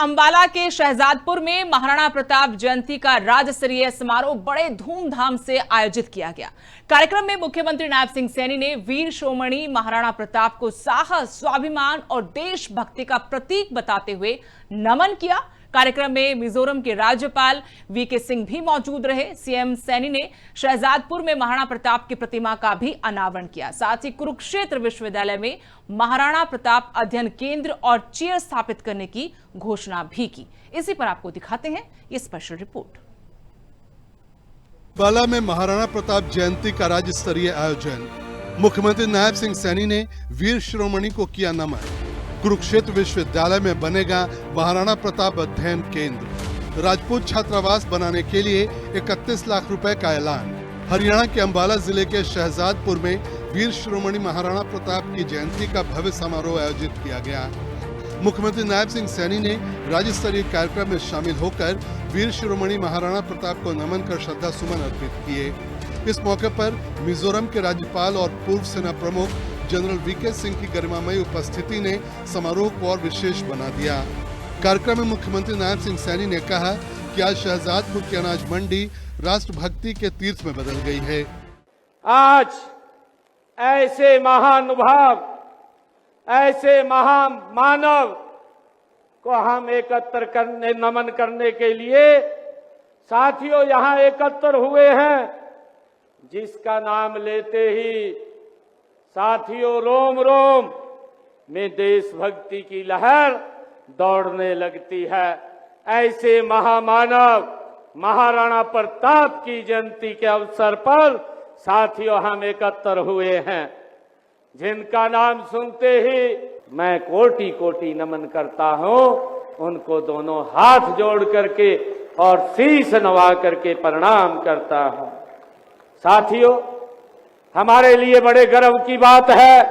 अंबाला के शहजादपुर में महाराणा प्रताप जयंती का राज्य स्तरीय समारोह बड़े धूमधाम से आयोजित किया गया। कार्यक्रम में मुख्यमंत्री नायब सिंह सैनी ने वीर शिरोमणि महाराणा प्रताप को साहस, स्वाभिमान और देशभक्ति का प्रतीक बताते हुए नमन किया। कार्यक्रम में मिजोरम के राज्यपाल वीके सिंह भी मौजूद रहे। सीएम सैनी ने शहजादपुर में महाराणा प्रताप की प्रतिमा का भी अनावरण किया। साथ ही कुरुक्षेत्र विश्वविद्यालय में महाराणा प्रताप अध्ययन केंद्र और चेयर स्थापित करने की घोषणा भी की। इसी पर आपको दिखाते हैं ये स्पेशल रिपोर्ट। अंबाला में महाराणा प्रताप जयंती का राज्य स्तरीय आयोजन। मुख्यमंत्री नायब सिंह सैनी ने वीर शिरोमणि को किया नमन। कुरुक्षेत्र विश्वविद्यालय में बनेगा महाराणा प्रताप अध्ययन केंद्र। राजपूत छात्रावास बनाने के लिए 31 लाख रुपए का ऐलान। हरियाणा के अंबाला जिले के शहजादपुर में वीर शिरोमणि महाराणा प्रताप की जयंती का भव्य समारोह आयोजित किया गया। मुख्यमंत्री नायब सिंह सैनी ने राज्य स्तरीय कार्यक्रम में शामिल होकर वीर शिरोमणि महाराणा प्रताप को नमन कर श्रद्धा सुमन अर्पित किए। इस मौके पर मिजोरम के राज्यपाल और पूर्व सेना प्रमुख जनरल वीके सिंह की गरिमामयी उपस्थिति ने समारोह को और विशेष बना दिया। कार्यक्रम में मुख्यमंत्री नायब सिंह सैनी ने कहा कि आज शहजादपुर की अनाज मंडी राष्ट्रभक्ति के तीर्थ में बदल गई है। आज ऐसे महानुभाव, ऐसे महान मानव को हम एकत्र करने, नमन करने के लिए साथियों यहाँ एकत्र हुए हैं, जिसका नाम लेते ही साथियों रोम रोम में देशभक्ति की लहर दौड़ने लगती है। ऐसे महामानव महाराणा प्रताप की जयंती के अवसर पर साथियों हम एकत्र हुए हैं, जिनका नाम सुनते ही मैं कोटि कोटि नमन करता हूं। उनको दोनों हाथ जोड़ करके और शीश नवा करके प्रणाम करता हूं। साथियों, हमारे लिए बड़े गर्व की बात है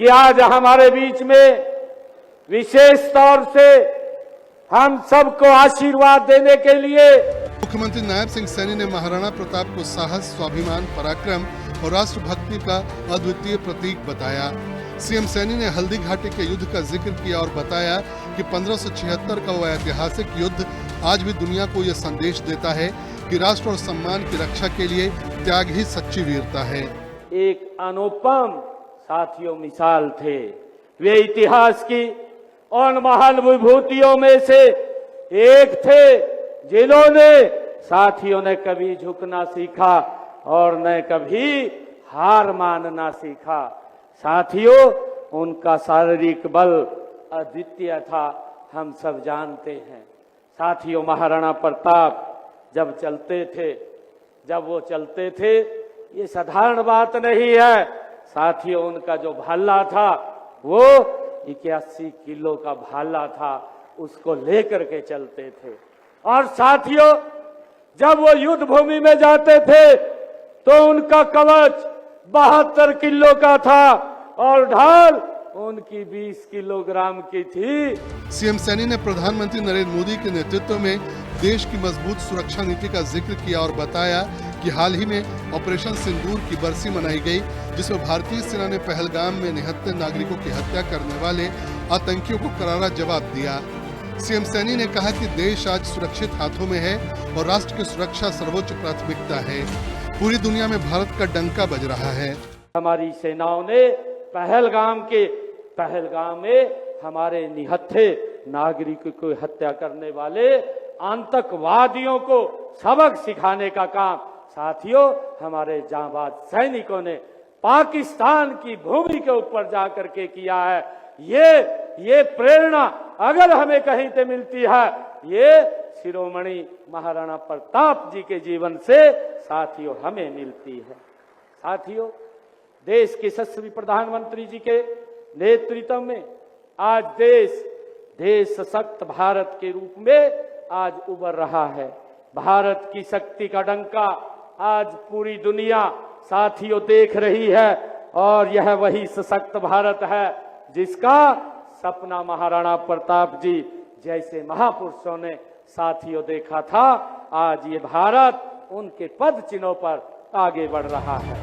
कि आज हमारे बीच में विशेष तौर से हम सबको आशीर्वाद देने के लिए मुख्यमंत्री नायब सिंह सैनी ने महाराणा प्रताप को साहस, स्वाभिमान, पराक्रम और राष्ट्रभक्ति का अद्वितीय प्रतीक बताया। सीएम सैनी ने हल्दी घाटी के युद्ध का जिक्र किया और बताया कि 1576 का वह ऐतिहासिक युद्ध आज भी दुनिया को यह संदेश देता है कि राष्ट्र और सम्मान की रक्षा के लिए त्याग ही सच्ची वीरता है। एक अनुपम साथियों मिसाल थे। वे इतिहास की उन महान विभूतियों में से एक थे जिन्होंने साथियों ने कभी झुकना सीखा और न कभी हार मानना सीखा। साथियों, उनका शारीरिक बल अद्वितीय था, हम सब जानते हैं। साथियों, महाराणा प्रताप जब वो चलते थे ये साधारण बात नहीं है। साथियों, उनका जो भाला था वो 81 किलो का भाला था, उसको लेकर के चलते थे। और साथियों, जब वो युद्ध भूमि में जाते थे तो उनका कवच 72 किलो का था और ढाल उनकी 20 किलोग्राम की थी। सीएम सैनी ने प्रधानमंत्री नरेंद्र मोदी के नेतृत्व में देश की मजबूत सुरक्षा नीति का जिक्र किया और बताया कि हाल ही में ऑपरेशन सिंदूर की बरसी मनाई गई, जिसमें भारतीय सेना ने पहलगाम में निहत्थे नागरिकों की हत्या करने वाले आतंकियों को करारा जवाब दिया। सीएम सैनी ने कहा कि देश आज सुरक्षित हाथों में है और राष्ट्र की सुरक्षा सर्वोच्च प्राथमिकता है। पूरी दुनिया में भारत का डंका बज रहा है। हमारी सेनाओं ने पहलगाम में हमारे निहत्थे नागरिकों को हत्या करने वाले आतंकवादियों को सबक सिखाने का काम साथियों हमारे जांबाज सैनिकों ने पाकिस्तान की भूमि के ऊपर जाकर के किया है। ये प्रेरणा अगर हमें कहीं से मिलती है, ये शिरोमणि महाराणा प्रताप जी के जीवन से साथियों हमें मिलती है। साथियों, देश के यशस्वी प्रधानमंत्री जी के नेतृत्व में आज देश सशक्त भारत के रूप में आज उभर रहा है। भारत की शक्ति का डंका आज पूरी दुनिया साथियों देख रही है और यह वही सशक्त भारत है जिसका सपना महाराणा प्रताप जी जैसे महापुरुषों ने साथियों देखा था। आज ये भारत उनके पद चिन्हों पर आगे बढ़ रहा है।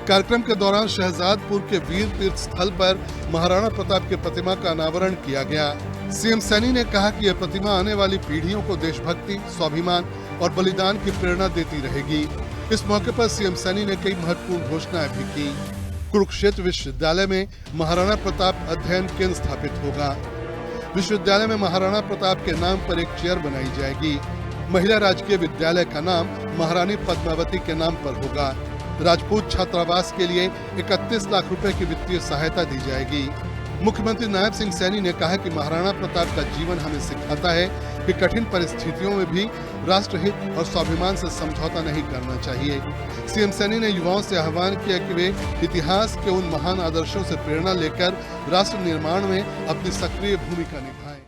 कार्यक्रम के दौरान शहजादपुर के वीर तीर्थ स्थल पर महाराणा प्रताप की प्रतिमा का अनावरण किया गया। सीएम सैनी ने कहा कि यह प्रतिमा आने वाली पीढ़ियों को देशभक्ति, स्वाभिमान और बलिदान की प्रेरणा देती रहेगी। इस मौके पर सीएम सैनी ने कई महत्वपूर्ण घोषणाएं भी की। कुरुक्षेत्र विश्वविद्यालय में महाराणा प्रताप अध्ययन केंद्र स्थापित होगा। विश्वविद्यालय में महाराणा प्रताप के नाम पर एक चेयर बनाई जाएगी। महिला राजकीय विद्यालय का नाम महारानी पद्मावती के नाम पर होगा। राजपूत छात्रावास के लिए 31 लाख रुपए की वित्तीय सहायता दी जाएगी। मुख्यमंत्री नायब सिंह सैनी ने कहा कि महाराणा प्रताप का जीवन हमें सिखाता है कि कठिन परिस्थितियों में भी राष्ट्रहित और स्वाभिमान से समझौता नहीं करना चाहिए। सीएम सैनी ने युवाओं से आह्वान किया कि वे इतिहास के उन महान आदर्शों से प्रेरणा लेकर राष्ट्र निर्माण में अपनी सक्रिय भूमिका निभाएं।